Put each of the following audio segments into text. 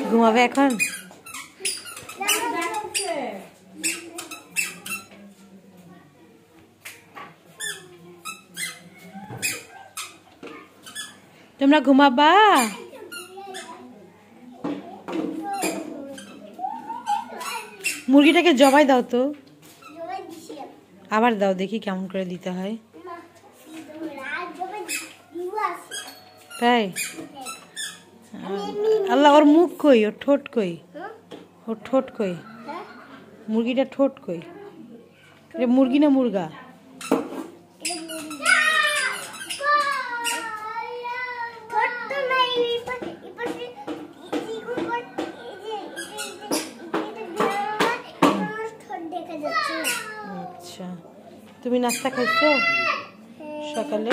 ঘুমাবে এখন? তোমরা ঘুমাবা? মুরগিটাকে জবাই দাও তো, আবার দাও দেখি কেমন করে দিতে হয়। তাই? আল্লাহ, ওর মুখ কই, ওর ঠোঁট কই? ওর ঠোঁট কই? মুরগিটা ঠোঁট কই? এটা মুরগি না মুরগা? আচ্ছা, তুমি নাস্তা খাইছো সকালে?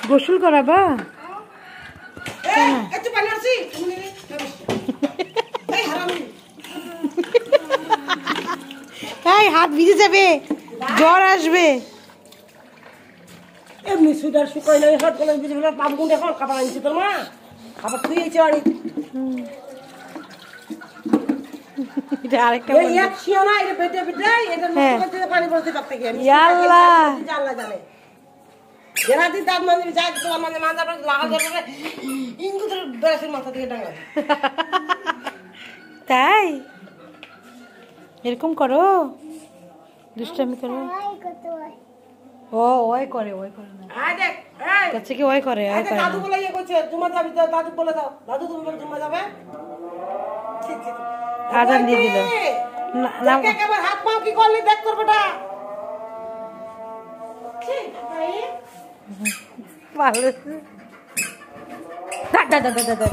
গোসল করাবা? হাত ভিজে যাবে, জ্বর আসবে। এমনি সুদার শুকাই নাই, হাত গলা ভিজে ফেলার পাপ গুন্ডে এখন খাবার আনছি তোর মা, খাবার থুয়েছে বাড়ি। এটা আরেকটা এই এক শিও না, এটা পেটে পেটে এটা মুখে পানি পড়তে পারতে কি? আল্লাহ আল্লাহ জানে। যারা দিন দাঁত মাঝে যায় তো মানে মাথাটা লাগা যাবে, ইঙ্গুতের বেশির মাথা দিয়ে ডাঙা। তাই এরকম করো, দুষ্টামি করো? ও ওই করে, ওই করে না। আয় দেখ, এই আচ্ছা কি ওই করে? ওই করে দাদু বলে ইয়ে করছে, তোমার যাবি তো দাদু বলে দাও, দাদু তুমি বলে তোমার যাবে। আজান দিয়ে দিল না, কেবল হাত পাও কি করলি দেখ তোর বেটা। ভালো দাদা দাদা দাদা